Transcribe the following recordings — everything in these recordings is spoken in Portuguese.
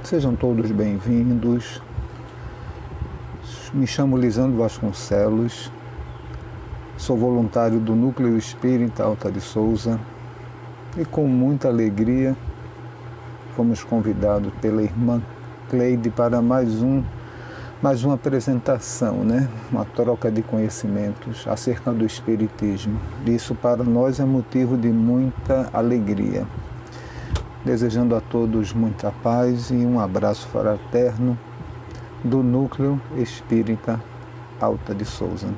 Sejam todos bem-vindos. Me chamo Lisandro Vasconcelos, sou voluntário do Núcleo Espírita Alta de Souza e com muita alegria fomos convidados pela irmã Cleide para mais uma apresentação, uma troca de conhecimentos acerca do Espiritismo. Isso para nós é motivo de muita alegria. Desejando a todos muita paz e um abraço fraterno do Núcleo Espírita Alta de Souza.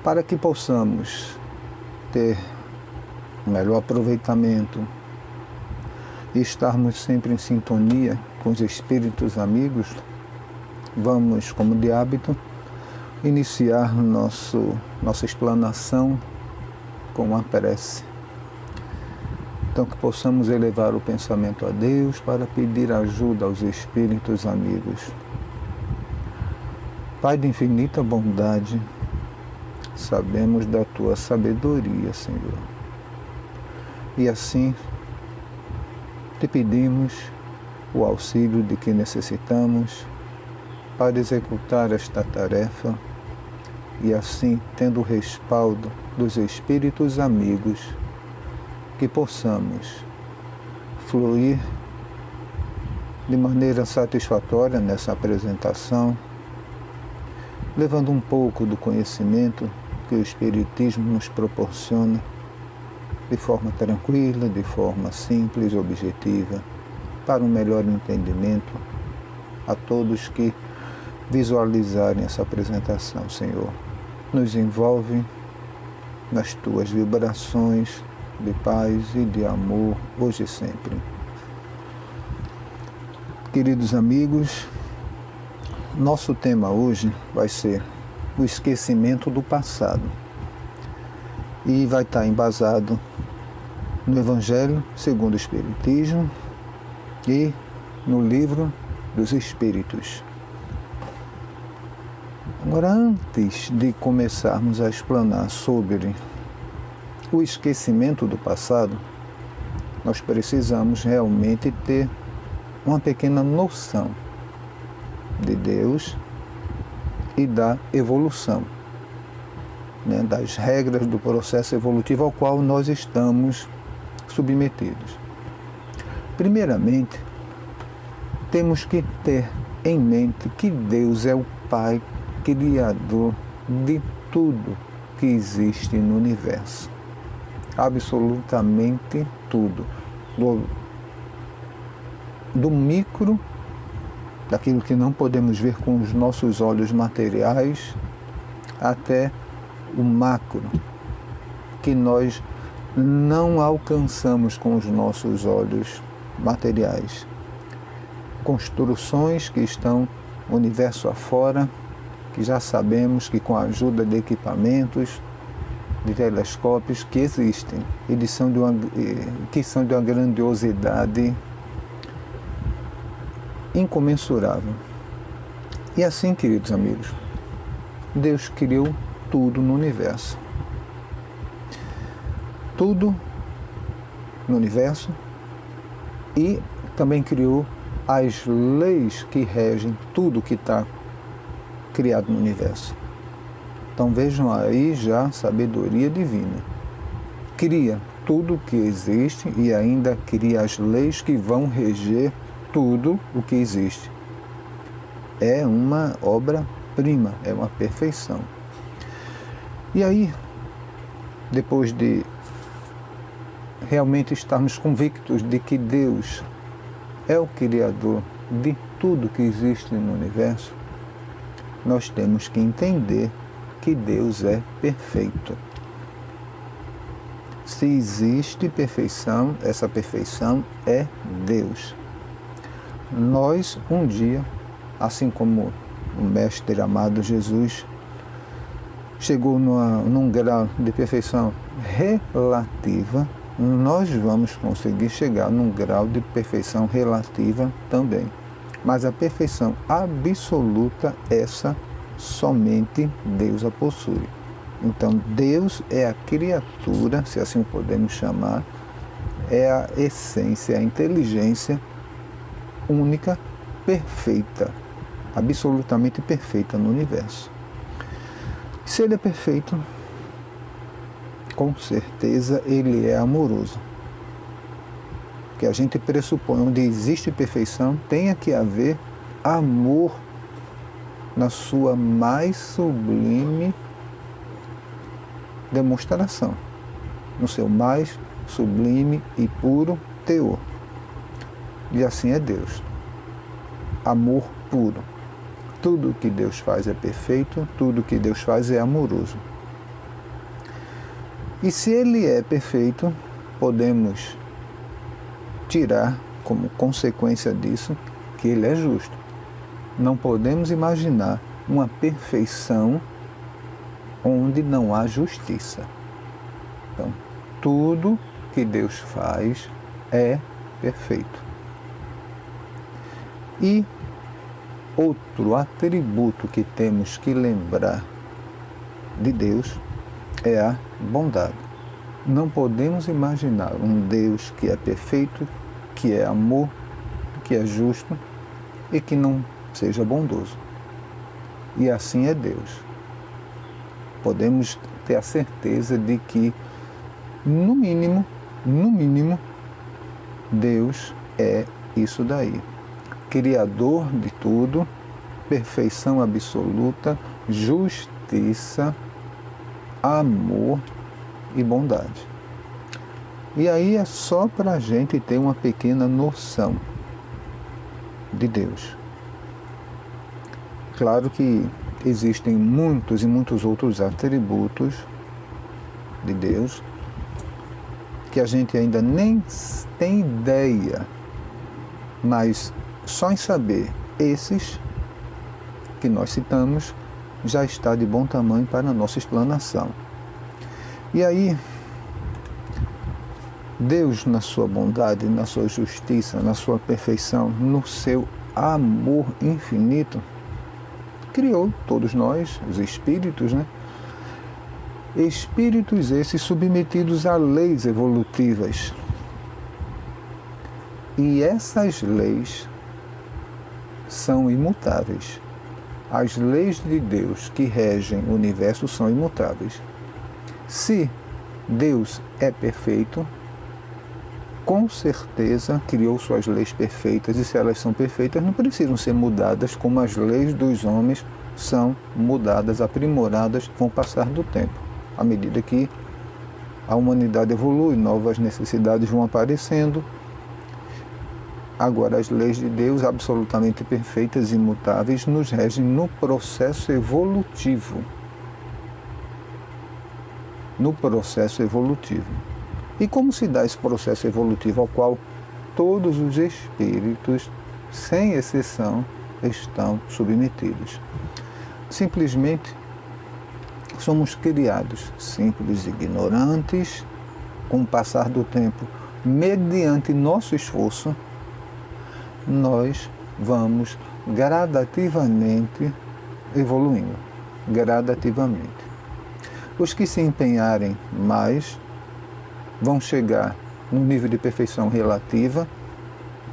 Para que possamos ter um melhor aproveitamento e estarmos sempre em sintonia com os espíritos amigos, vamos, como de hábito, iniciar nossa explanação com uma prece. Então, que possamos elevar o pensamento a Deus para pedir ajuda aos espíritos amigos. Pai de infinita bondade, sabemos da Tua sabedoria, Senhor. E assim, te pedimos o auxílio de que necessitamos para executar esta tarefa e assim, tendo o respaldo dos espíritos amigos, que possamos fluir de maneira satisfatória nessa apresentação, levando um pouco do conhecimento que o Espiritismo nos proporciona, de forma tranquila, de forma simples, objetiva, para um melhor entendimento a todos que visualizarem essa apresentação, Senhor. Nos envolve nas Tuas vibrações de paz e de amor, hoje e sempre. Queridos amigos, nosso tema hoje vai ser o esquecimento do passado e vai estar embasado no Evangelho segundo o Espiritismo e no Livro dos Espíritos. Agora, antes de começarmos a explanar sobre o esquecimento do passado, nós precisamos realmente ter uma pequena noção de Deus e da evolução, das regras do processo evolutivo ao qual nós estamos submetidos. Primeiramente, temos que ter em mente que Deus é o Pai Criador de tudo que existe no universo. Absolutamente tudo. Do micro, daquilo que não podemos ver com os nossos olhos materiais, até o macro, que nós não alcançamos com os nossos olhos materiais. Construções que estão no universo afora, que já sabemos que com a ajuda de equipamentos, de telescópios que existem e que são de uma grandiosidade incomensurável. E assim, queridos amigos, Deus criou tudo no universo. Tudo no universo e também criou as leis que regem tudo que está criado no universo. Então vejam aí já sabedoria divina. Cria tudo o que existe e ainda cria as leis que vão reger tudo o que existe. É uma obra-prima, é uma perfeição. E aí, depois de realmente estarmos convictos de que Deus é o Criador de tudo que existe no universo, nós temos que entender que Deus é perfeito. Se existe perfeição, essa perfeição é Deus. Nós, um dia, assim como o Mestre amado Jesus, chegou num grau de perfeição relativa, nós vamos conseguir chegar num grau de perfeição relativa também. Mas a perfeição absoluta, essa somente Deus a possui. Então, Deus é a criatura, se assim podemos chamar, é a essência, a inteligência única, perfeita, absolutamente perfeita no universo. Se ele é perfeito, com certeza ele é amoroso. Que a gente pressupõe, onde existe perfeição, tenha que haver amor na sua mais sublime demonstração, no seu mais sublime e puro teor. E assim é Deus. Amor puro. Tudo que Deus faz é perfeito, tudo que Deus faz é amoroso. E se ele é perfeito, podemos tirar como consequência disso que ele é justo. Não podemos imaginar uma perfeição onde não há justiça. Então, tudo que Deus faz é perfeito. E outro atributo que temos que lembrar de Deus é a bondade. Não podemos imaginar um Deus que é perfeito, que é amor, que é justo e que não seja bondoso. E assim é Deus. Podemos ter a certeza de que, no mínimo, Deus é isso daí. Criador de tudo, perfeição absoluta, justiça, amor e bondade. E aí é só para a gente ter uma pequena noção de Deus. Claro que existem muitos e muitos outros atributos de Deus que a gente ainda nem tem ideia, mas só em saber esses que nós citamos já está de bom tamanho para a nossa explanação. E aí, Deus, na sua bondade, na sua justiça, na sua perfeição, no seu amor infinito, criou todos nós, os espíritos, né? Espíritos esses submetidos a leis evolutivas. E essas leis são imutáveis. As leis de Deus que regem o universo são imutáveis. Se Deus é perfeito, com certeza criou suas leis perfeitas, e se elas são perfeitas, não precisam ser mudadas como as leis dos homens são mudadas, aprimoradas com o passar do tempo. À medida que a humanidade evolui, novas necessidades vão aparecendo. Agora, as leis de Deus, absolutamente perfeitas e imutáveis, nos regem no processo evolutivo. No processo evolutivo. E como se dá esse processo evolutivo ao qual todos os espíritos, sem exceção, estão submetidos? Simplesmente somos criados simples e ignorantes. Com o passar do tempo, mediante nosso esforço, nós vamos gradativamente evoluindo, gradativamente. Os que se empenharem mais vão chegar no nível de perfeição relativa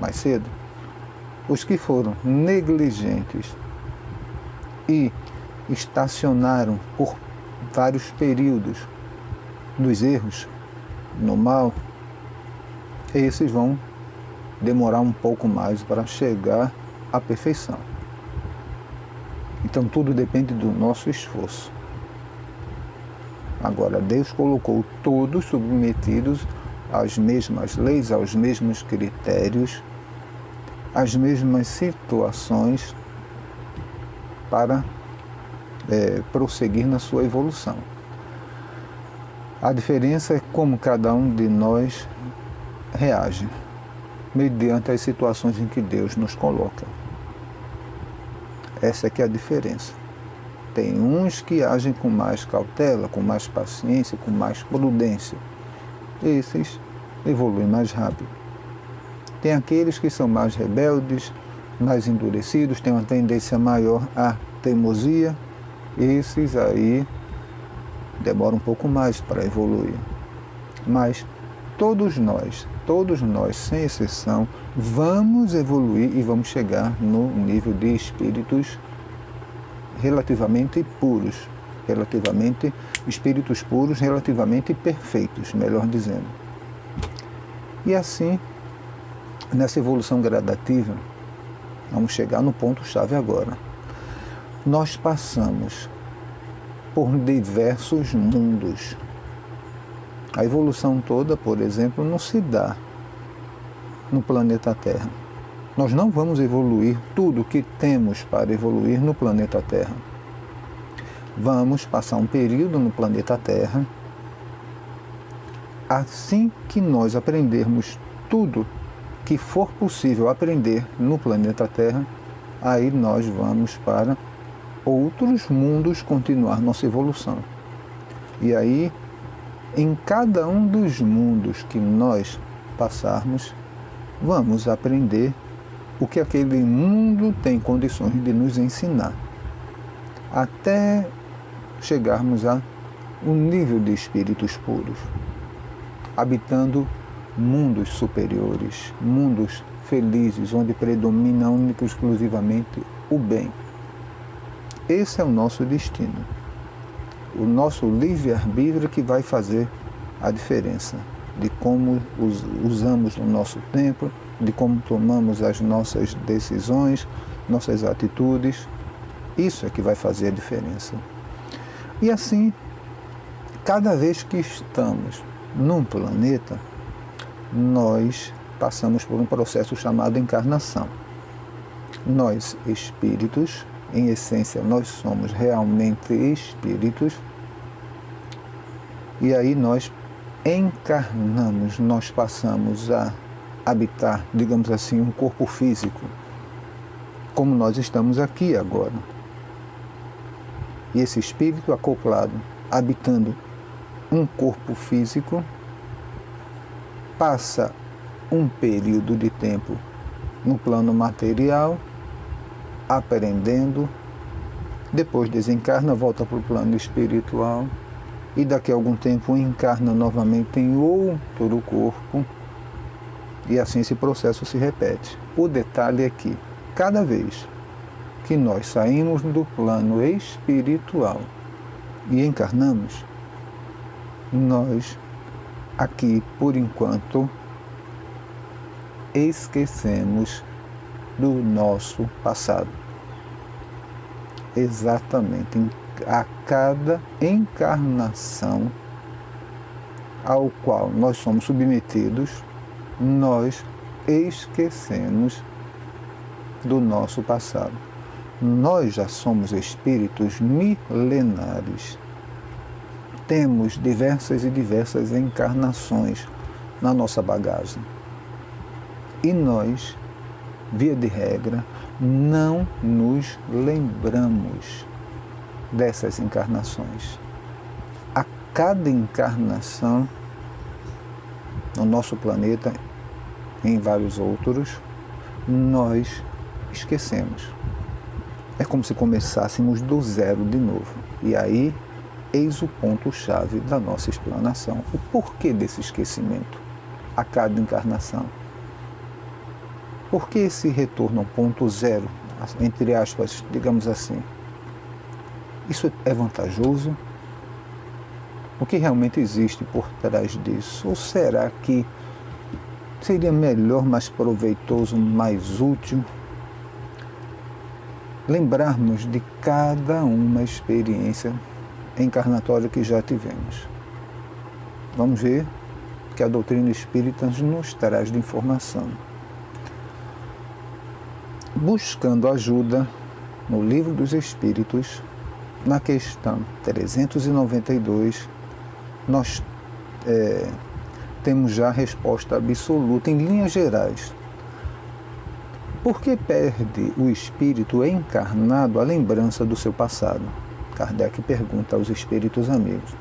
mais cedo. Os que foram negligentes e estacionaram por vários períodos dos erros, no mal, esses vão demorar um pouco mais para chegar à perfeição. Então tudo depende do nosso esforço. Agora, Deus colocou todos submetidos às mesmas leis, aos mesmos critérios, às mesmas situações para prosseguir na sua evolução. A diferença é como cada um de nós reage mediante as situações em que Deus nos coloca. Essa é que é a diferença. Tem uns que agem com mais cautela, com mais paciência, com mais prudência. Esses evoluem mais rápido. Tem aqueles que são mais rebeldes, mais endurecidos, têm uma tendência maior à teimosia. Esses aí demoram um pouco mais para evoluir. Mas todos nós todos nós, sem exceção, vamos evoluir e vamos chegar no nível de espíritos relativamente puros, espíritos puros, relativamente perfeitos, melhor dizendo. E assim, nessa evolução gradativa, vamos chegar no ponto-chave agora. Nós passamos por diversos mundos. A evolução toda, por exemplo, não se dá no planeta Terra. Nós não vamos evoluir tudo o que temos para evoluir no planeta Terra. Vamos passar um período no planeta Terra. Assim que nós aprendermos tudo que for possível aprender no planeta Terra, aí nós vamos para outros mundos continuar nossa evolução. E aí, em cada um dos mundos que nós passarmos, vamos aprender o que aquele mundo tem condições de nos ensinar, até chegarmos a um nível de espíritos puros, habitando mundos superiores, mundos felizes, onde predomina única e exclusivamente o bem. Esse é o nosso destino. O nosso livre-arbítrio que vai fazer a diferença de como usamos o nosso tempo, de como tomamos as nossas decisões, nossas atitudes. Isso é que vai fazer a diferença. E assim, cada vez que estamos num planeta, nós passamos por um processo chamado encarnação. Nós, espíritos, em essência, nós somos realmente espíritos, e aí nós encarnamos, nós passamos a habitar, digamos assim, um corpo físico, como nós estamos aqui agora. E esse espírito acoplado, habitando um corpo físico, passa um período de tempo no plano material, aprendendo, depois desencarna, volta para o plano espiritual e daqui a algum tempo encarna novamente em outro corpo e assim esse processo se repete. O detalhe é que cada vez que nós saímos do plano espiritual e encarnamos, nós aqui, por enquanto, esquecemos do nosso passado. Exatamente, a cada encarnação ao qual nós somos submetidos, nós esquecemos do nosso passado. Nós já somos espíritos milenares. Temos diversas e diversas encarnações na nossa bagagem. E nós, via de regra, não nos lembramos dessas encarnações. A cada encarnação no nosso planeta, em vários outros, nós esquecemos. É como se começássemos do zero de novo. E aí, eis o ponto-chave da nossa explanação. O porquê desse esquecimento a cada encarnação? Por que esse retorno ao ponto zero, entre aspas, digamos assim? Isso é vantajoso? O que realmente existe por trás disso? Ou será que seria melhor, mais proveitoso, mais útil lembrarmos de cada uma experiência encarnatória que já tivemos? Vamos ver o que a doutrina espírita nos traz de informação. Buscando ajuda no Livro dos Espíritos, na questão 392, nós temos já a resposta absoluta em linhas gerais. Por que perde o espírito encarnado a lembrança do seu passado? Kardec pergunta aos espíritos amigos.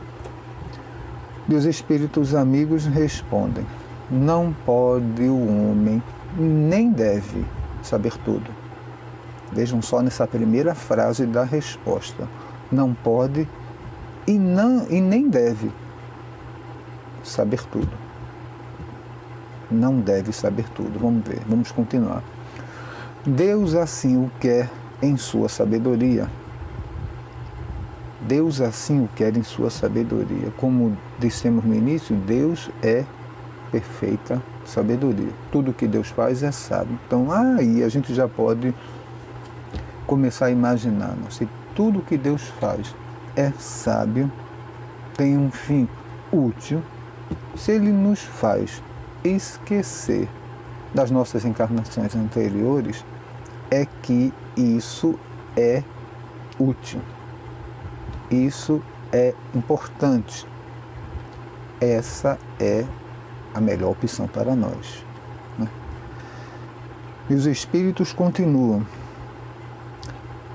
E os espíritos amigos respondem: não pode o homem, nem deve saber tudo. Vejam só nessa primeira frase da resposta. Não pode e nem deve saber tudo. não deve saber tudo. Vamos ver, vamos continuar. Deus assim o quer em sua sabedoria. Deus assim o quer em sua sabedoria. Como dissemos no início, Deus é perfeita sabedoria. Tudo que Deus faz é sábio. Então aí a gente já pode começar a imaginar, se tudo que Deus faz é sábio, tem um fim útil, se Ele nos faz esquecer das nossas encarnações anteriores, é que isso é útil. Isso é importante. Essa é a melhor opção para nós, né? E os espíritos continuam.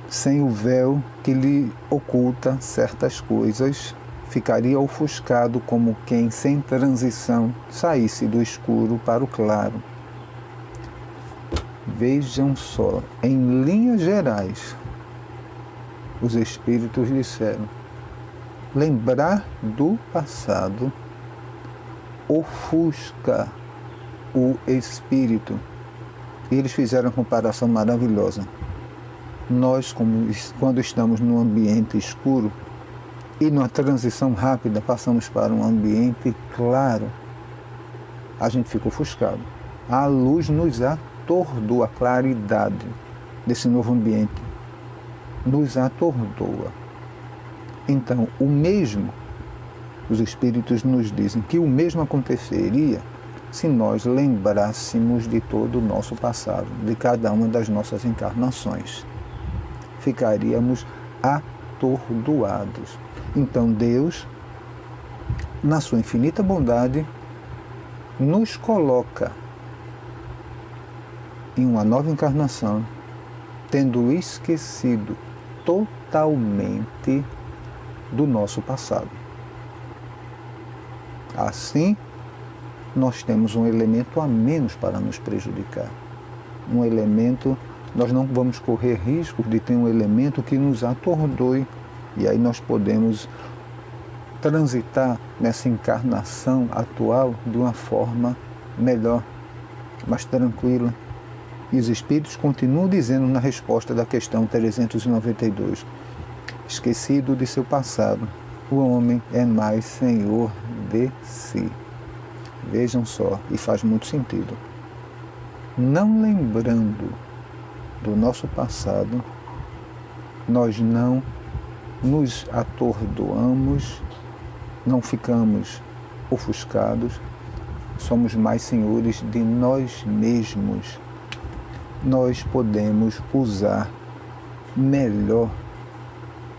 Sem o véu que lhe oculta certas coisas, ficaria ofuscado como quem, sem transição, saísse do escuro para o claro. Vejam só, em linhas gerais, os espíritos disseram: lembrar do passado ofusca o espírito. E eles fizeram uma comparação maravilhosa. Nós, quando estamos num ambiente escuro e numa transição rápida passamos para um ambiente claro, a gente fica ofuscado. A luz nos atordoa, a claridade desse novo ambiente nos atordoa. Então, o mesmo, os espíritos nos dizem que o mesmo aconteceria se nós lembrássemos de todo o nosso passado, de cada uma das nossas encarnações. Ficaríamos atordoados. Então Deus, na sua infinita bondade, nos coloca em uma nova encarnação, tendo esquecido totalmente do nosso passado. Assim, nós temos um elemento a menos para nos prejudicar. Um elemento, nós não vamos correr risco de ter um elemento que nos atordoe, e aí nós podemos transitar nessa encarnação atual de uma forma melhor, mais tranquila. E os espíritos continuam dizendo na resposta da questão 392, esquecido de seu passado, o homem é mais senhor de si. Vejam só, e faz muito sentido. Não lembrando do nosso passado, nós não nos atordoamos, não ficamos ofuscados, somos mais senhores de nós mesmos. Nós podemos usar melhor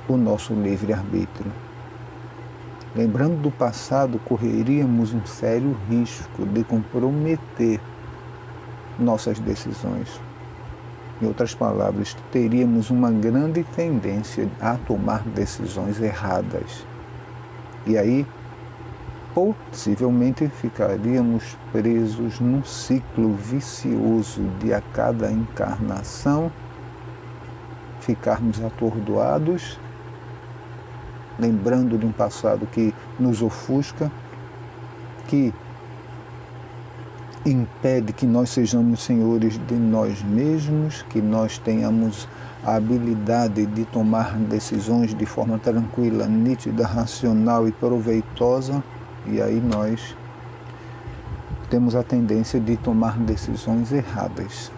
o nosso livre-arbítrio. Lembrando do passado, correríamos um sério risco de comprometer nossas decisões. Em outras palavras, teríamos uma grande tendência a tomar decisões erradas. E aí, possivelmente, ficaríamos presos num ciclo vicioso de a cada encarnação ficarmos atordoados, lembrando de um passado que nos ofusca, que impede que nós sejamos senhores de nós mesmos, que nós tenhamos a habilidade de tomar decisões de forma tranquila, nítida, racional e proveitosa, e aí nós temos a tendência de tomar decisões erradas.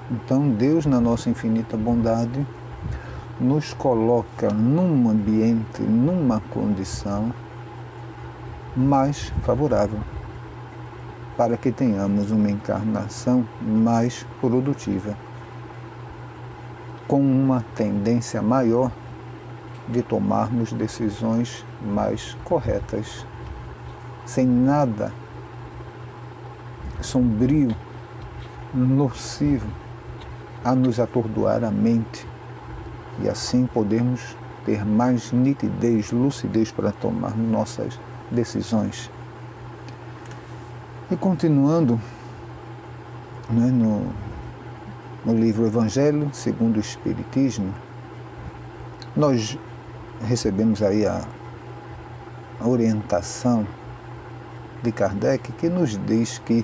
Então Deus, na nossa infinita bondade, nos coloca num ambiente, numa condição mais favorável, para que tenhamos uma encarnação mais produtiva, com uma tendência maior de tomarmos decisões mais corretas, sem nada sombrio, nocivo, a nos atordoar a mente, e assim podermos ter mais nitidez, lucidez para tomar nossas decisões. E continuando, né, no livro Evangelho segundo o Espiritismo, nós recebemos aí a orientação de Kardec, que nos diz que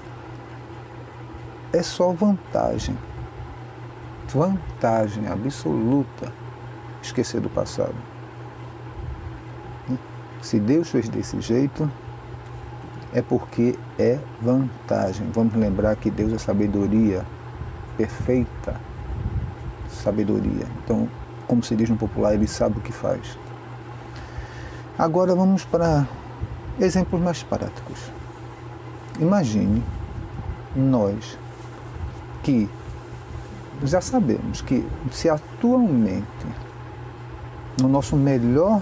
é só vantagem. Vantagem absoluta esquecer do passado. Se Deus fez desse jeito, é porque é vantagem. Vamos lembrar que Deus é sabedoria, perfeita sabedoria. Então, como se diz no popular, Ele sabe o que faz. Agora vamos para exemplos mais práticos. Imagine nós que já sabemos que se atualmente, no nosso melhor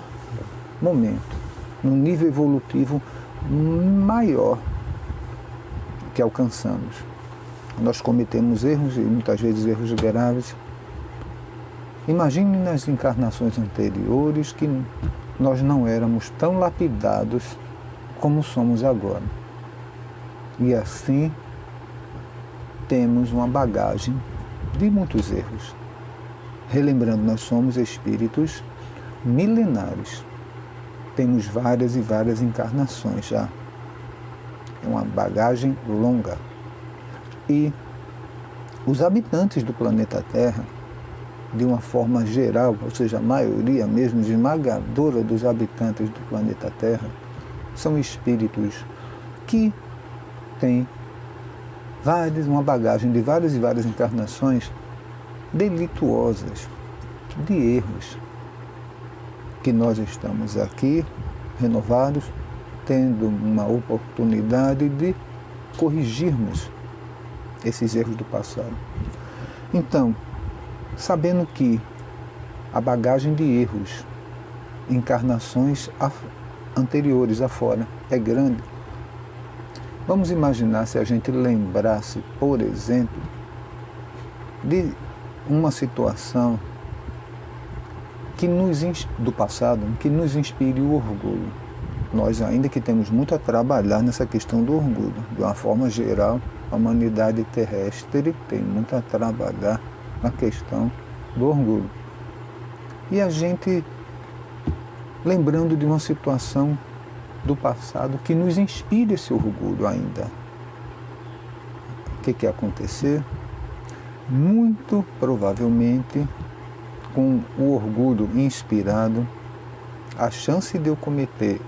momento, no nível evolutivo maior que alcançamos, nós cometemos erros, e muitas vezes erros graves. Imagine nas encarnações anteriores que nós não éramos tão lapidados como somos agora. E assim temos uma bagagem de muitos erros. Relembrando, nós somos espíritos milenares. Temos várias e várias encarnações já. É uma bagagem longa. E os habitantes do planeta Terra, de uma forma geral, ou seja, a maioria mesmo esmagadora dos habitantes do planeta Terra, são espíritos que têm uma bagagem de várias e várias encarnações delituosas, de erros, que nós estamos aqui, renovados, tendo uma oportunidade de corrigirmos esses erros do passado. Então, sabendo que a bagagem de erros, encarnações anteriores afora, é grande, vamos imaginar se a gente lembrasse, por exemplo, de uma situação do passado que nos inspire o orgulho. Nós ainda que temos muito a trabalhar nessa questão do orgulho. De uma forma geral, a humanidade terrestre tem muito a trabalhar na questão do orgulho. E a gente, lembrando de uma situação do passado que nos inspire esse orgulho ainda. O que ia acontecer? Muito provavelmente, com o orgulho inspirado, a chance de eu cometer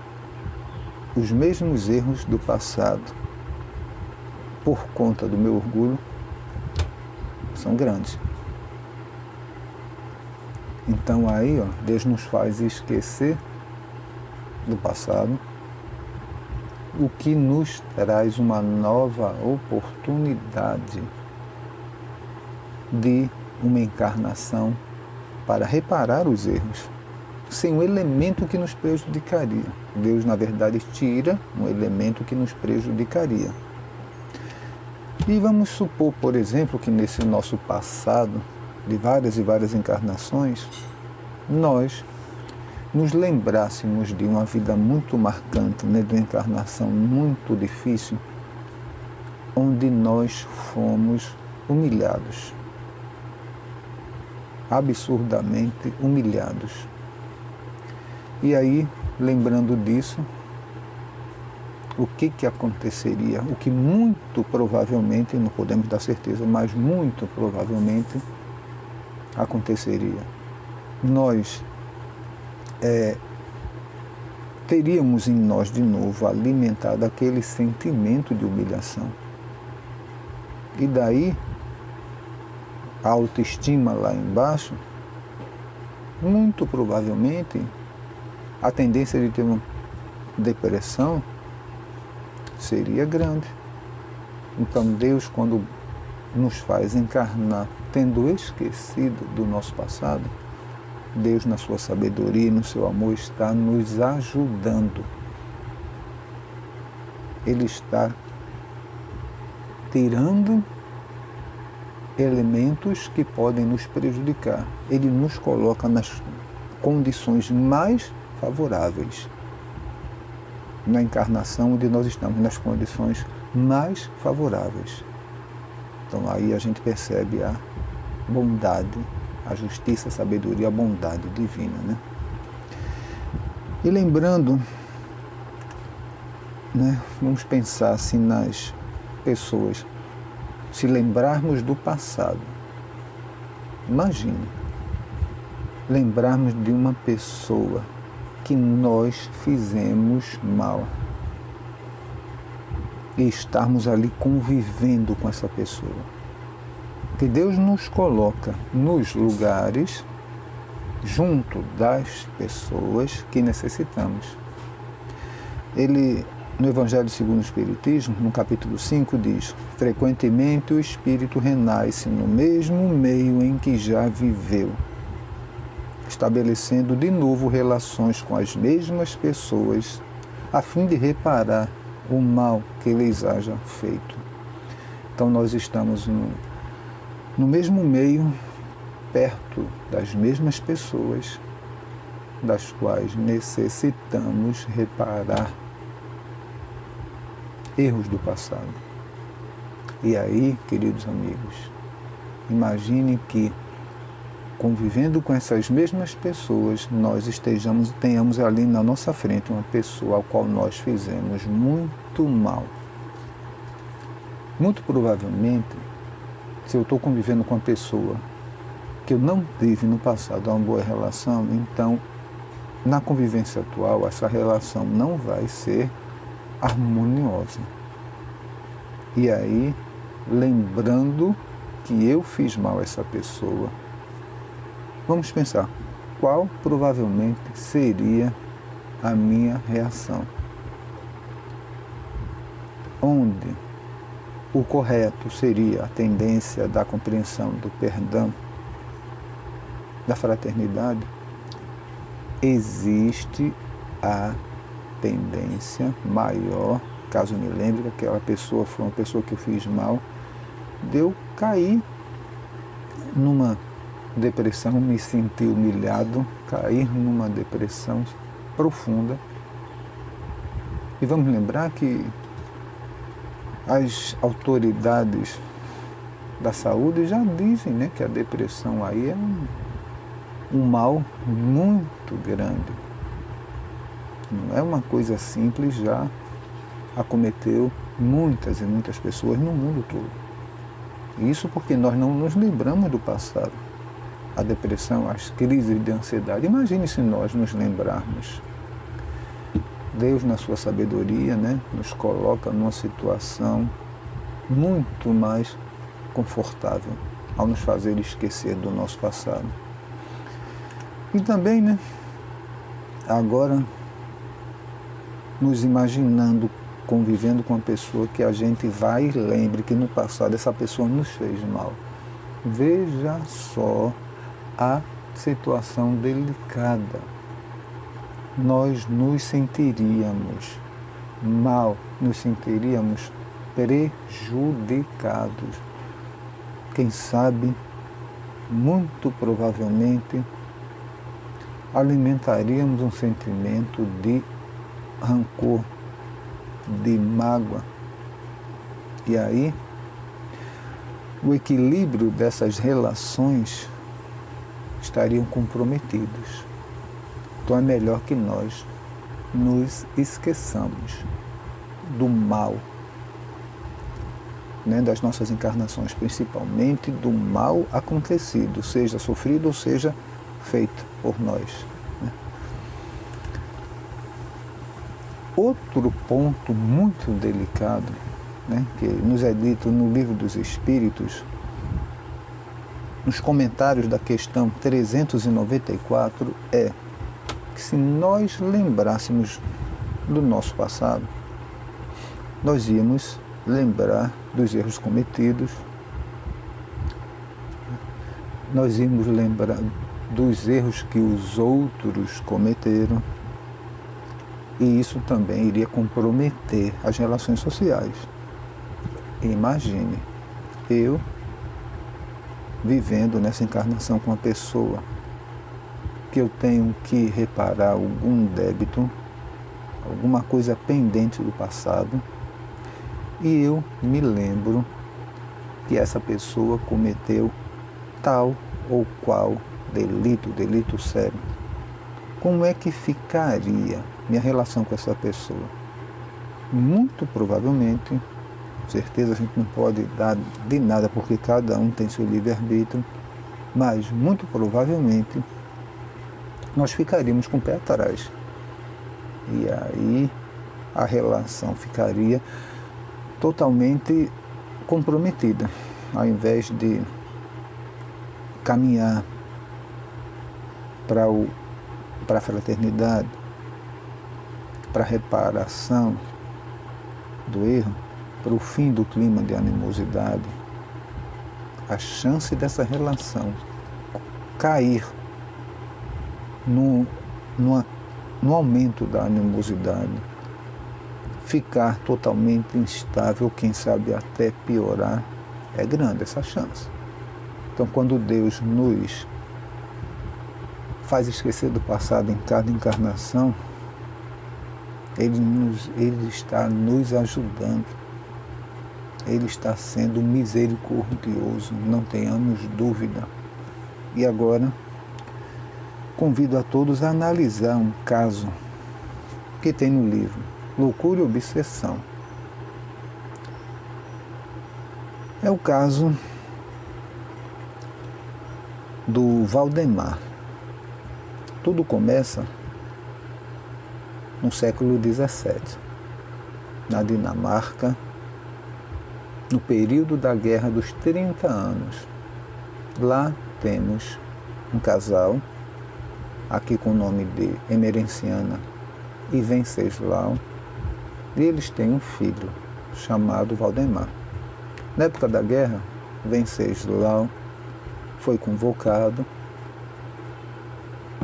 os mesmos erros do passado por conta do meu orgulho são grandes. Então aí, Deus nos faz esquecer do passado, o que nos traz uma nova oportunidade de uma encarnação para reparar os erros, sem um elemento que nos prejudicaria. Deus, na verdade, tira um elemento que nos prejudicaria. E vamos supor, por exemplo, que nesse nosso passado, de várias e várias encarnações, nós nos lembrássemos de uma vida muito marcante, de uma encarnação muito difícil, onde nós fomos humilhados, absurdamente humilhados. E aí, lembrando disso, o que aconteceria? O que muito provavelmente, não podemos dar certeza, mas muito provavelmente aconteceria. Nós teríamos em nós de novo alimentado aquele sentimento de humilhação. E daí, a autoestima lá embaixo, muito provavelmente, a tendência de ter uma depressão seria grande. Então Deus, quando nos faz encarnar tendo esquecido do nosso passado, Deus, na sua sabedoria e no seu amor, está nos ajudando. Ele está tirando elementos que podem nos prejudicar. Ele nos coloca nas condições mais favoráveis. Na encarnação onde nós estamos, nas condições mais favoráveis. Então aí a gente percebe a bondade, a justiça, a sabedoria, a bondade divina, né? E lembrando, vamos pensar assim nas pessoas se lembrarmos do passado, imagine, lembrarmos de uma pessoa que nós fizemos mal e estarmos ali convivendo com essa pessoa. Que Deus nos coloca nos lugares junto das pessoas que necessitamos. Ele, no Evangelho segundo o Espiritismo, no capítulo 5, diz: frequentemente o espírito renasce no mesmo meio em que já viveu, estabelecendo de novo relações com as mesmas pessoas, a fim de reparar o mal que lhes haja feito. Então nós estamos no mesmo meio, perto das mesmas pessoas, das quais necessitamos reparar erros do passado. E aí, queridos amigos, imaginem que, convivendo com essas mesmas pessoas, nós tenhamos ali na nossa frente uma pessoa ao qual nós fizemos muito mal. Muito provavelmente, se eu estou convivendo com uma pessoa que eu não tive no passado uma boa relação, então, na convivência atual, essa relação não vai ser harmoniosa. E aí, lembrando que eu fiz mal a essa pessoa, vamos pensar, qual provavelmente seria a minha reação? Onde o correto seria a tendência da compreensão, do perdão, da fraternidade, existe a tendência maior, caso me lembre que aquela pessoa foi uma pessoa que eu fiz mal, de eu cair numa depressão, me sentir humilhado, cair numa depressão profunda. E vamos lembrar que as autoridades da saúde já dizem, né, que a depressão aí é um mal muito grande. Não é uma coisa simples, já acometeu muitas e muitas pessoas no mundo todo. Isso porque nós não nos lembramos do passado. A depressão, as crises de ansiedade. Imagine se nós nos lembrarmos. Deus, na sua sabedoria, né, nos coloca numa situação muito mais confortável ao nos fazer esquecer do nosso passado. E também, né, agora, nos imaginando, convivendo com uma pessoa que a gente vai e lembre que no passado essa pessoa nos fez mal. Veja só a situação delicada. Nós nos sentiríamos mal, nos sentiríamos prejudicados. Quem sabe, muito provavelmente, alimentaríamos um sentimento de rancor, de mágoa. E aí, o equilíbrio dessas relações estariam comprometidos. Então é melhor que nós nos esqueçamos do mal, né, das nossas encarnações, principalmente do mal acontecido, seja sofrido ou seja feito por nós. Né. Outro ponto muito delicado, né, que nos é dito no Livro dos Espíritos, nos comentários da questão 394, é que se nós lembrássemos do nosso passado, nós íamos lembrar dos erros cometidos, nós íamos lembrar dos erros que os outros cometeram, e isso também iria comprometer as relações sociais. Imagine, eu vivendo nessa encarnação com uma pessoa que eu tenho que reparar algum débito, alguma coisa pendente do passado, e eu me lembro que essa pessoa cometeu tal ou qual delito sério. Como é que ficaria minha relação com essa pessoa? Muito provavelmente certeza a gente não pode dar de nada, porque cada um tem seu livre-arbítrio, mas muito provavelmente nós ficaríamos com o pé atrás. E aí a relação ficaria totalmente comprometida, ao invés de caminhar para a fraternidade, para a reparação do erro, para o fim do clima de animosidade, a chance dessa relação cair no aumento da animosidade, ficar totalmente instável, quem sabe até piorar, é grande essa chance. Então, quando Deus nos faz esquecer do passado em cada encarnação, Ele está nos ajudando, Ele está sendo misericordioso, não tenhamos dúvida. E agora, convido a todos a analisar um caso que tem no livro Loucura e Obsessão. É o caso do Valdemar. Tudo começa no século XVII, na Dinamarca, no período da Guerra dos 30 anos. Lá temos um casal, aqui com o nome de Emerenciana e Venceslau, e eles têm um filho chamado Valdemar. Na época da guerra, Venceslau foi convocado,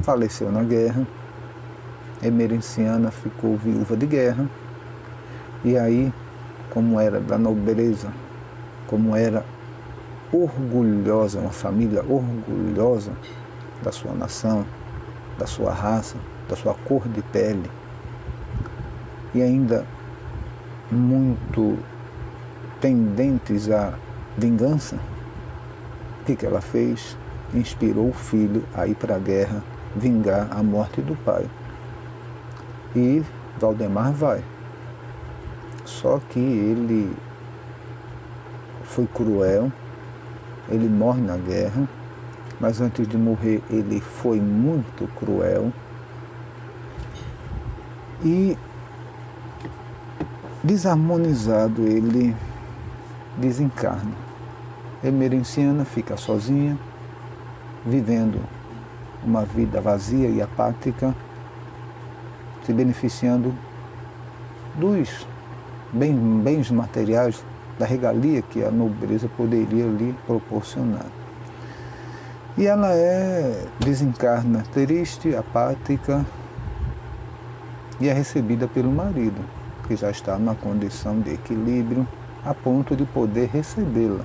faleceu na guerra, Emerenciana ficou viúva de guerra, e aí, como era da nobreza, como era orgulhosa, uma família orgulhosa da sua nação, da sua raça, da sua cor de pele, e ainda muito tendentes à vingança, o que ela fez? Inspirou o filho a ir para a guerra, vingar a morte do pai. E Valdemar vai. Só que ele foi cruel, ele morre na guerra, mas antes de morrer ele foi muito cruel e desarmonizado ele desencarna. Emerenciana fica sozinha, vivendo uma vida vazia e apática, se beneficiando dos bens materiais, da regalia que a nobreza poderia lhe proporcionar. E ela desencarna triste, apática, e é recebida pelo marido, que já está numa condição de equilíbrio, a ponto de poder recebê-la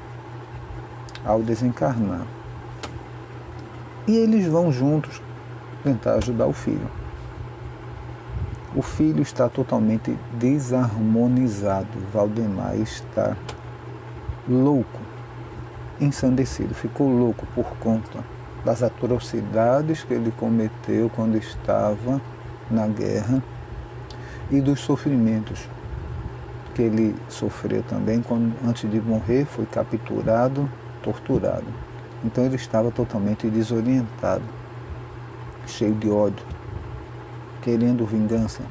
ao desencarnar. E eles vão juntos tentar ajudar o filho. O filho está totalmente desarmonizado. Valdemar está louco, ensandecido, ficou louco por conta das atrocidades que ele cometeu quando estava na guerra e dos sofrimentos que ele sofreu também quando, antes de morrer, foi capturado, torturado. Então ele estava totalmente desorientado, cheio de ódio, querendo vingança.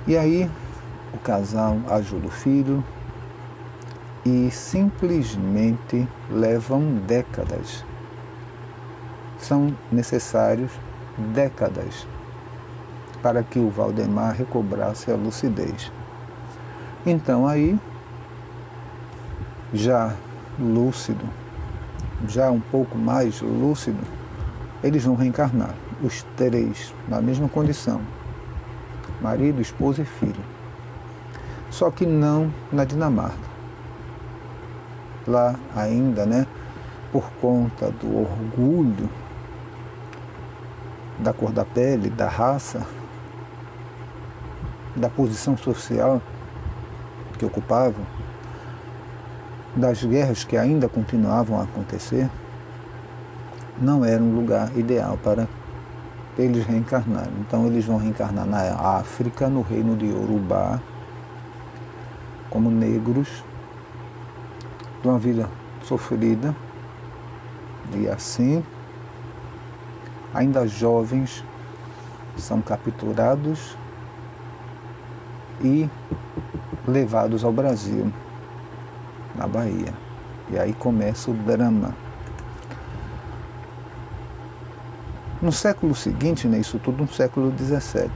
E aí o casal ajuda o filho e simplesmente levam décadas. São necessários décadas para que o Valdemar recobrasse a lucidez. Então aí, já lúcido, já um pouco mais lúcido, eles vão reencarnar, os três, na mesma condição, marido, esposa e filho. Só que não na Dinamarca. Lá ainda, por conta do orgulho, da cor da pele, da raça, da posição social que ocupavam, das guerras que ainda continuavam a acontecer, não era um lugar ideal para eles reencarnarem. Então eles vão reencarnar na África, no reino de Yorubá, como negros, de uma vida sofrida, e assim, ainda jovens, são capturados e levados ao Brasil, na Bahia. E aí começa o drama. No século seguinte, né, isso tudo no século XVII,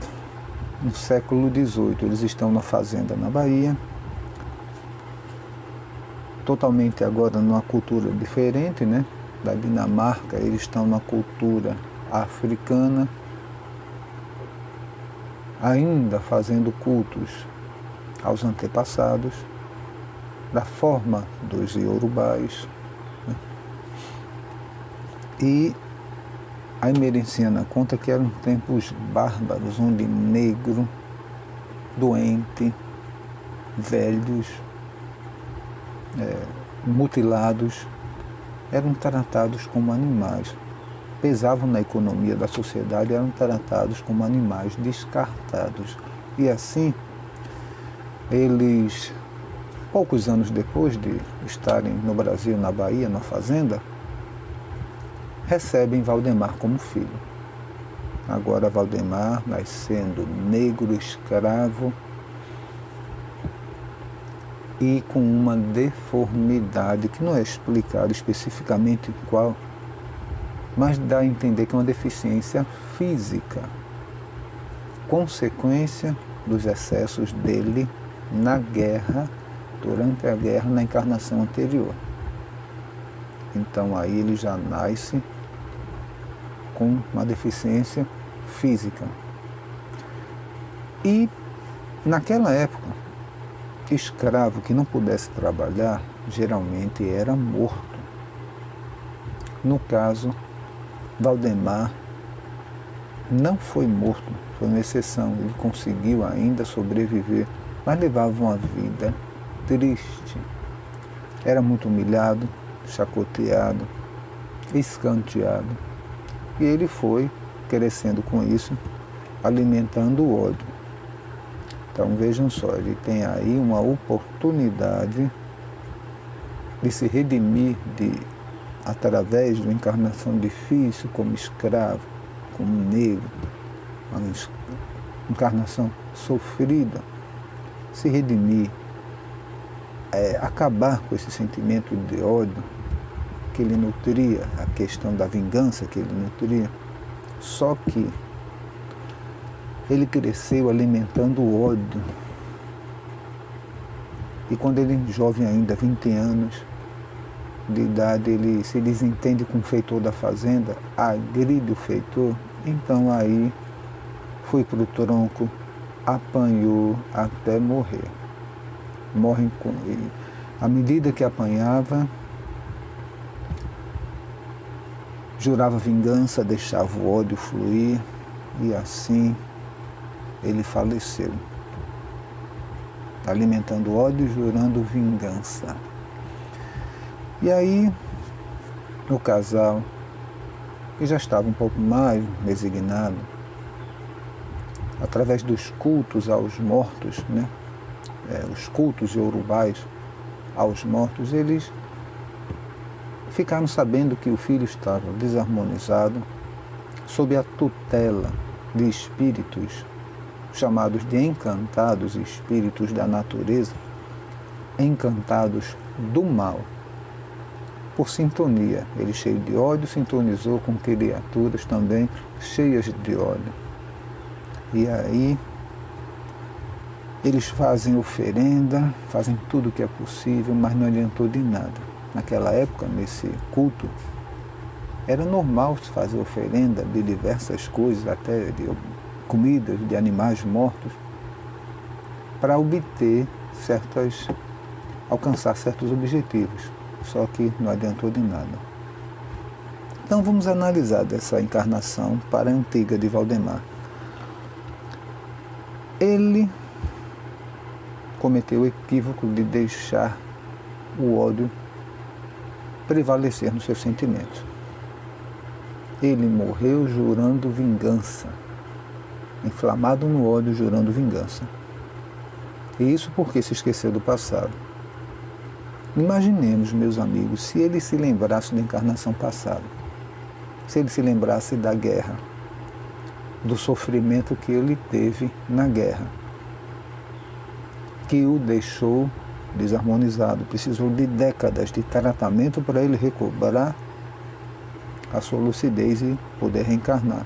no século XVIII, eles estão na fazenda na Bahia, totalmente agora numa cultura diferente, né? Da Dinamarca, eles estão na cultura africana, ainda fazendo cultos aos antepassados, da forma dos iorubais, né? E a Emerenciana conta que eram tempos bárbaros, onde negro, doente, velhos, mutilados, eram tratados como animais. Pesavam na economia da sociedade, eram tratados como animais descartados. E assim, eles, poucos anos depois de estarem no Brasil, na Bahia, na fazenda, recebem Valdemar como filho. Agora Valdemar, nascendo negro, escravo e com uma deformidade que não é explicado especificamente qual, mas dá a entender que é uma deficiência física, consequência dos excessos dele na guerra, durante a guerra, na encarnação anterior. Então aí ele já nasce com uma deficiência física. E naquela época, escravo que não pudesse trabalhar, geralmente era morto. No caso, Valdemar não foi morto, foi uma exceção, ele conseguiu ainda sobreviver, mas levava uma vida triste. Era muito humilhado, chacoteado, escanteado. E ele foi crescendo com isso, alimentando o ódio. Então vejam só, ele tem aí uma oportunidade de se redimir através de uma encarnação difícil como escravo, como negro, uma encarnação sofrida, se redimir, acabar com esse sentimento de ódio que ele nutria, a questão da vingança que ele nutria. Só que ele cresceu alimentando o ódio. E quando ele é jovem ainda, 20 anos de idade, ele se desentende com o feitor da fazenda, agride o feitor, então aí foi para o tronco, apanhou até morrer. Morre com ele. À medida que apanhava, jurava vingança, deixava o ódio fluir, e assim ele faleceu, alimentando ódio e jurando vingança. E aí, o casal, que já estava um pouco mais resignado, através dos cultos aos mortos, né? Os cultos iorubais aos mortos, eles ficaram sabendo que o filho estava desarmonizado, sob a tutela de espíritos chamados de encantados, espíritos da natureza, encantados do mal. Por sintonia, ele cheio de ódio, sintonizou com criaturas também cheias de ódio. E aí, eles fazem oferenda, fazem tudo o que é possível, mas não adiantou de nada. Naquela época, nesse culto, era normal se fazer oferenda de diversas coisas, até de comidas, de animais mortos, para alcançar certos objetivos. Só que não adiantou de nada. Então vamos analisar dessa encarnação para a antiga de Valdemar. Ele cometeu o equívoco de deixar o ódio prevalecer nos seus sentimentos. Ele morreu jurando vingança, inflamado no ódio, jurando vingança. E isso porque se esqueceu do passado. Imaginemos, meus amigos, se ele se lembrasse da encarnação passada, se ele se lembrasse da guerra, do sofrimento que ele teve na guerra, que o deixou desarmonizado, precisou de décadas de tratamento para ele recobrar a sua lucidez e poder reencarnar.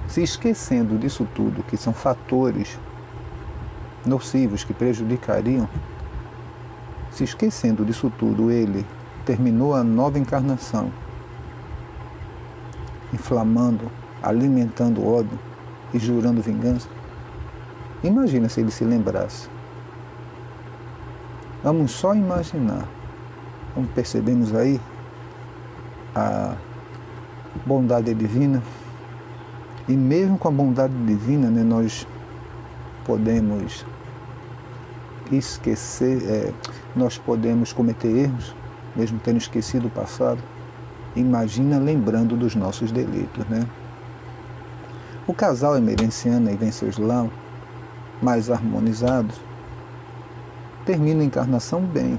Se esquecendo disso tudo, que são fatores nocivos que prejudicariam, se esquecendo disso tudo, ele terminou a nova encarnação, inflamando, alimentando ódio e jurando vingança. Imagina se ele se lembrasse. Vamos só imaginar, como percebemos aí, a bondade divina. E mesmo com a bondade divina, né, nós podemos esquecer, nós podemos cometer erros, mesmo tendo esquecido o passado. Imagina lembrando dos nossos delitos, né? O casal emerenciano e Venceslau, mais harmonizados, termina a encarnação bem,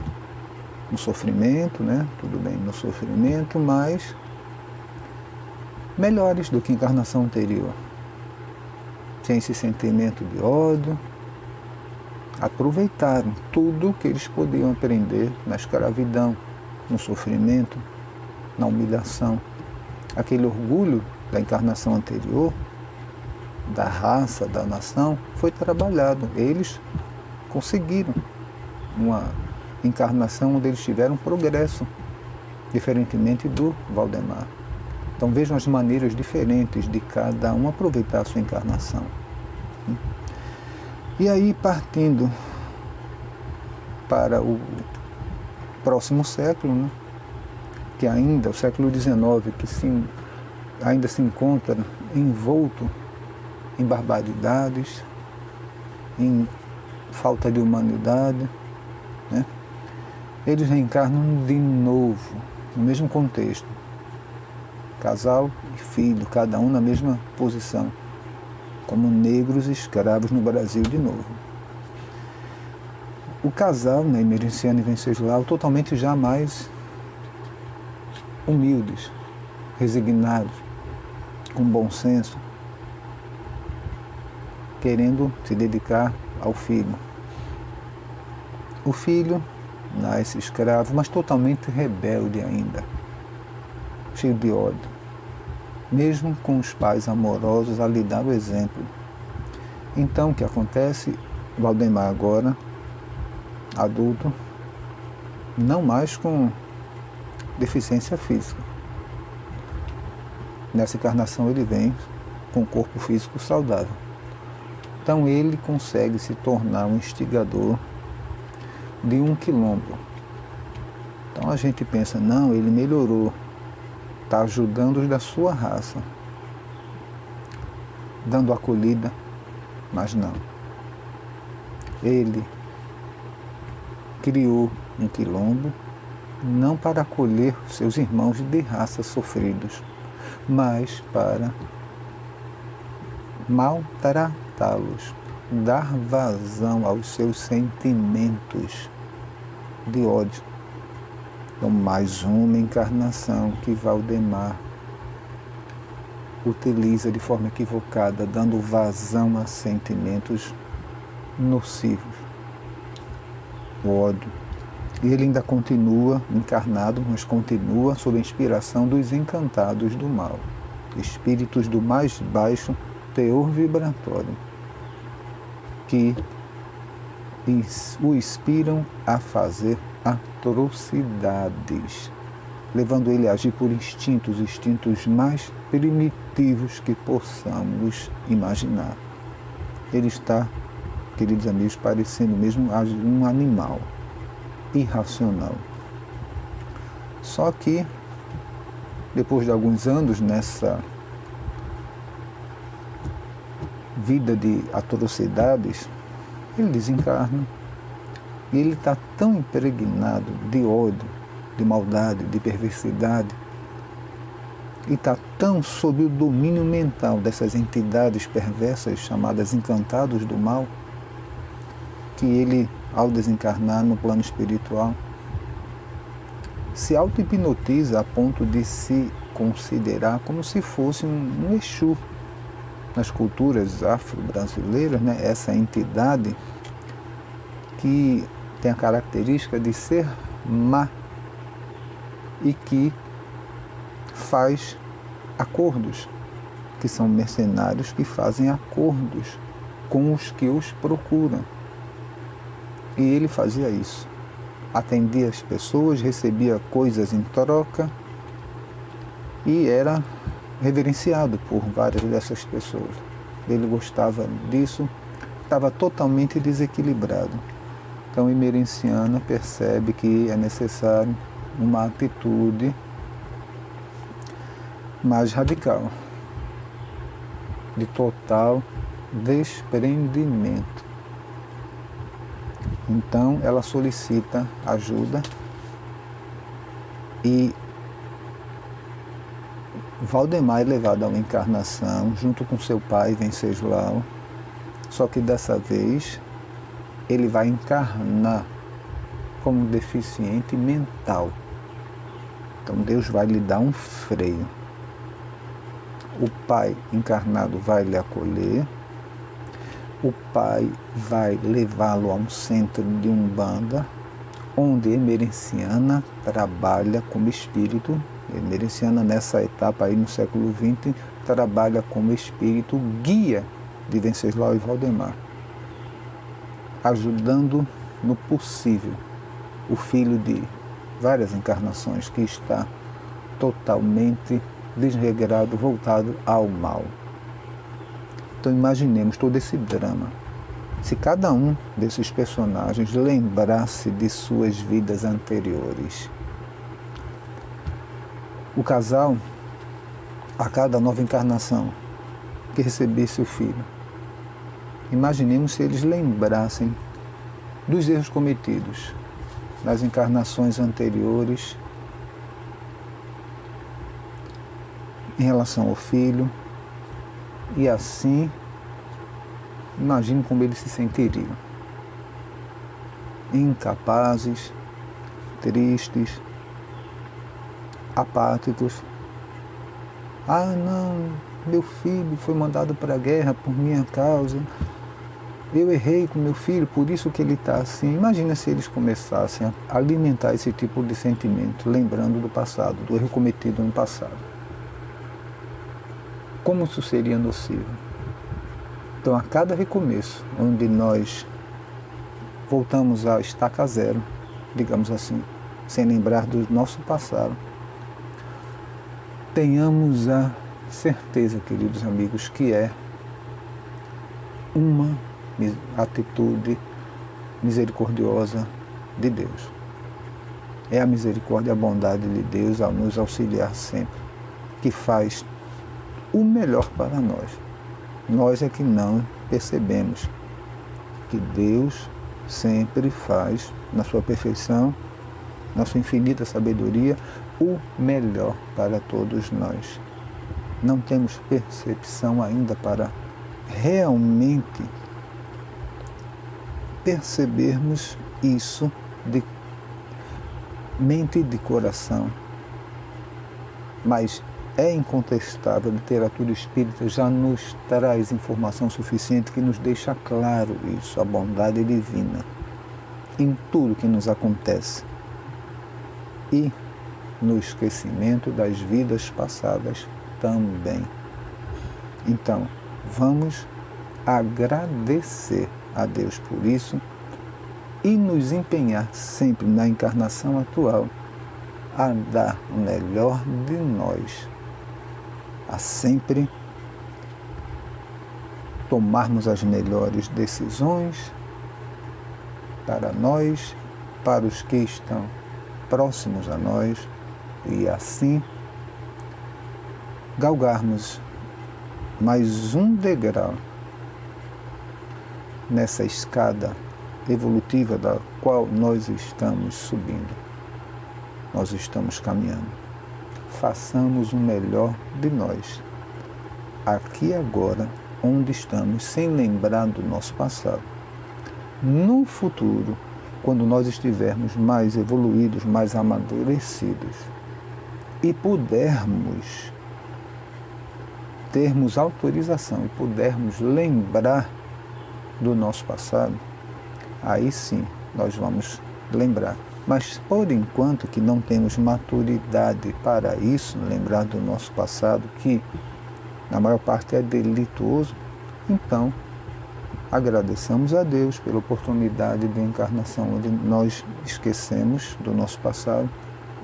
no sofrimento, né? Tudo bem, no sofrimento, mas melhores do que a encarnação anterior. Sem esse sentimento de ódio, aproveitaram tudo que eles podiam aprender na escravidão, no sofrimento, na humilhação. Aquele orgulho da encarnação anterior, da raça, da nação, foi trabalhado. Eles conseguiram uma encarnação onde eles tiveram progresso, diferentemente do Valdemar. Então vejam as maneiras diferentes de cada um aproveitar a sua encarnação. E aí, partindo para o próximo século, né, que ainda, o século XIX, que ainda se encontra envolto em barbaridades, em falta de humanidade, né, eles reencarnam de novo, no mesmo contexto. Casal e filho, cada um na mesma posição, como negros escravos no Brasil de novo. O casal, né, Emerenciano e Venceslau, totalmente jamais humildes, resignados, com bom senso, querendo se dedicar ao filho. O filho nasce escravo, mas totalmente rebelde ainda, cheio de ódio, mesmo com os pais amorosos a lhe dar o exemplo. Então, o que acontece? Valdemar agora, adulto, não mais com deficiência física. Nessa encarnação ele vem com um corpo físico saudável. Então ele consegue se tornar um instigador de um quilombo. Então a gente pensa, não, ele melhorou, está ajudando os da sua raça, dando acolhida, mas não. Ele criou um quilombo não para acolher seus irmãos de raça sofridos, mas para maltratá-los, dar vazão aos seus sentimentos de ódio. Então, mais uma encarnação que Valdemar utiliza de forma equivocada, dando vazão a sentimentos nocivos, o ódio. E ele ainda continua encarnado, mas continua sob a inspiração dos encantados do mal, espíritos do mais baixo teor vibratório, que o inspiram a fazer atrocidades, levando ele a agir por instintos mais primitivos que possamos imaginar. Ele está, queridos amigos, parecendo mesmo um animal irracional. Só que, depois de alguns anos nessa vida de atrocidades, ele desencarna. E ele está tão impregnado de ódio, de maldade, de perversidade, e está tão sob o domínio mental dessas entidades perversas chamadas encantados do mal, que ele, ao desencarnar no plano espiritual, se auto-hipnotiza a ponto de se considerar como se fosse um Exu. Nas culturas afro-brasileiras, né, essa entidade que tem a característica de ser má e que faz acordos, que são mercenários que fazem acordos com os que os procuram. E ele fazia isso. Atendia as pessoas, recebia coisas em troca e era reverenciado por várias dessas pessoas. Ele gostava disso, estava totalmente desequilibrado. Então, Emerenciana percebe que é necessário uma atitude mais radical, de total desprendimento. Então, ela solicita ajuda e Valdemar é levado a uma encarnação junto com seu pai, Venceslau, só que dessa vez ele vai encarnar como um deficiente mental. Então Deus vai lhe dar um freio. O pai encarnado vai lhe acolher, o pai vai levá-lo a um centro de Umbanda, onde Emerenciana trabalha como espírito. Emerenciana, nessa etapa aí no século XX, trabalha como espírito guia de Venceslau e Valdemar, ajudando no possível o filho de várias encarnações que está totalmente desregrado, voltado ao mal. Então imaginemos todo esse drama. Se cada um desses personagens lembrasse de suas vidas anteriores. O casal, a cada nova encarnação que recebesse o filho, imaginemos se eles lembrassem dos erros cometidos nas encarnações anteriores em relação ao filho, e assim, imagine como eles se sentiriam. Incapazes, tristes, apáticos. Ah, não, meu filho foi mandado para a guerra por minha causa. Eu errei com meu filho, por isso que ele está assim. Imagina se eles começassem a alimentar esse tipo de sentimento, lembrando do passado, do erro cometido no passado. Como isso seria nocivo? Então, a cada recomeço, onde nós voltamos à estaca zero, digamos assim, sem lembrar do nosso passado, tenhamos a certeza, queridos amigos, que é uma atitude misericordiosa de Deus. É a misericórdia e a bondade de Deus ao nos auxiliar sempre, que faz o melhor para nós. Nós é que não percebemos que Deus sempre faz, na sua perfeição, na sua infinita sabedoria, o melhor para todos nós. Não temos percepção ainda para realmente percebermos isso de mente e de coração. Mas é incontestável, a literatura espírita já nos traz informação suficiente que nos deixa claro isso, a bondade divina em tudo que nos acontece e no esquecimento das vidas passadas também. Então, vamos agradecer a Deus por isso e nos empenhar sempre na encarnação atual a dar o melhor de nós, a sempre tomarmos as melhores decisões para nós, para os que estão próximos a nós, e assim galgarmos mais um degrau nessa escada evolutiva da qual nós estamos subindo, nós estamos caminhando. Façamos o melhor de nós, aqui e agora, onde estamos, sem lembrar do nosso passado, no futuro, quando nós estivermos mais evoluídos, mais amadurecidos e pudermos termos autorização e pudermos lembrar do nosso passado, aí sim nós vamos lembrar. Mas por enquanto que não temos maturidade para isso, lembrar do nosso passado, que na maior parte é delituoso, então agradeçamos a Deus pela oportunidade de encarnação, onde nós esquecemos do nosso passado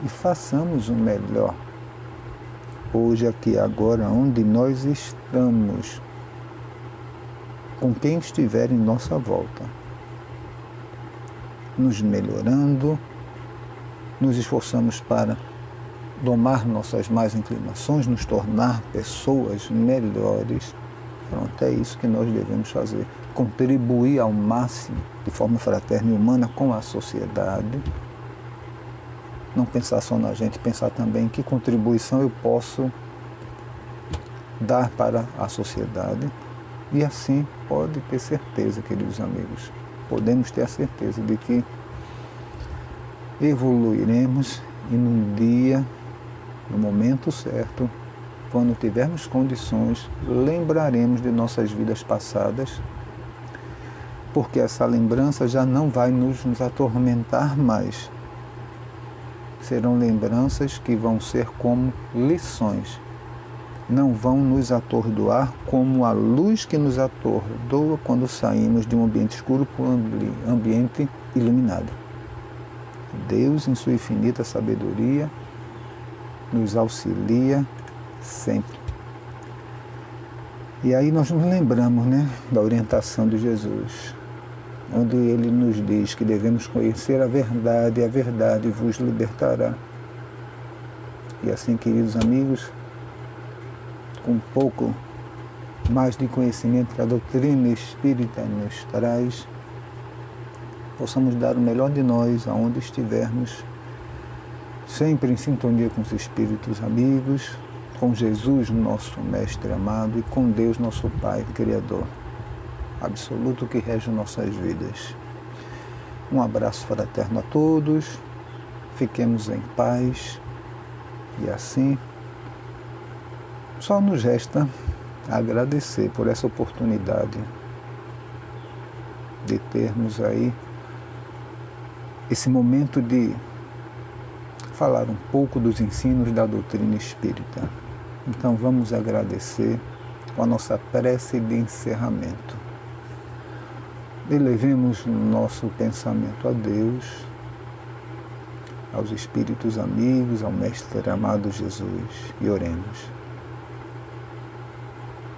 e façamos o melhor. Hoje, aqui, agora, onde nós estamos, com quem estiver em nossa volta, nos melhorando, nos esforçamos para domar nossas más inclinações, nos tornar pessoas melhores. Pronto, é isso que nós devemos fazer. Contribuir ao máximo, de forma fraterna e humana, com a sociedade. Não pensar só na gente, pensar também que contribuição eu posso dar para a sociedade. E assim, pode ter certeza, queridos amigos, podemos ter a certeza de que evoluiremos e num dia, no momento certo, quando tivermos condições, lembraremos de nossas vidas passadas, porque essa lembrança já não vai nos atormentar mais. Serão lembranças que vão ser como lições. Não vão nos atordoar como a luz que nos atordoa quando saímos de um ambiente escuro para um ambiente iluminado. Deus, em sua infinita sabedoria, nos auxilia sempre. E aí nós nos lembramos, da orientação de Jesus, onde ele nos diz que devemos conhecer a verdade, e a verdade vos libertará. E assim, queridos amigos, com um pouco mais de conhecimento que a doutrina espírita nos traz, possamos dar o melhor de nós aonde estivermos, sempre em sintonia com os espíritos amigos, com Jesus, nosso Mestre amado, e com Deus, nosso Pai Criador absoluto, que rege nossas vidas. Um abraço fraterno a todos, fiquemos em paz, e assim só nos resta agradecer por essa oportunidade de termos aí esse momento de falar um pouco dos ensinos da doutrina espírita. Então vamos agradecer com a nossa prece de encerramento. Elevemos nosso pensamento a Deus, aos espíritos amigos, ao Mestre amado Jesus, e oremos.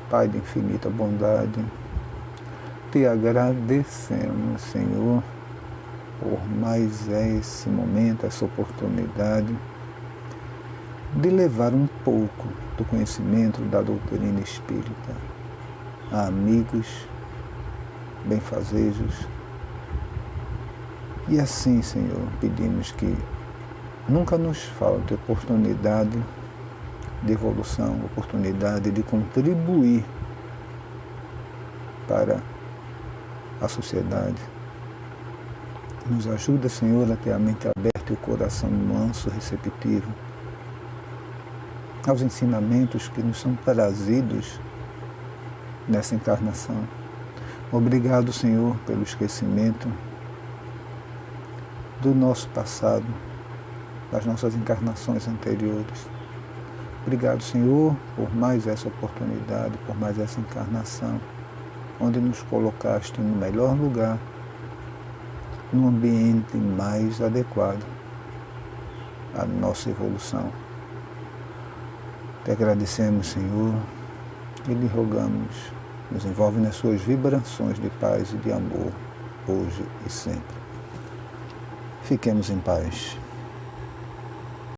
Pai de infinita bondade, te agradecemos, Senhor, por mais esse momento, essa oportunidade de levar um pouco do conhecimento da doutrina espírita a amigos, benfazejos. E assim, Senhor, pedimos que nunca nos falte oportunidade de evolução, oportunidade de contribuir para a sociedade. Nos ajuda, Senhor, a ter a mente aberta e o coração manso, receptivo aos ensinamentos que nos são trazidos nessa encarnação. Obrigado, Senhor, pelo esquecimento do nosso passado, das nossas encarnações anteriores. Obrigado, Senhor, por mais essa oportunidade, por mais essa encarnação, onde nos colocaste no melhor lugar, no ambiente mais adequado à nossa evolução. Te agradecemos, Senhor, e lhe rogamos, nos envolve nas suas vibrações de paz e de amor, hoje e sempre. Fiquemos em paz.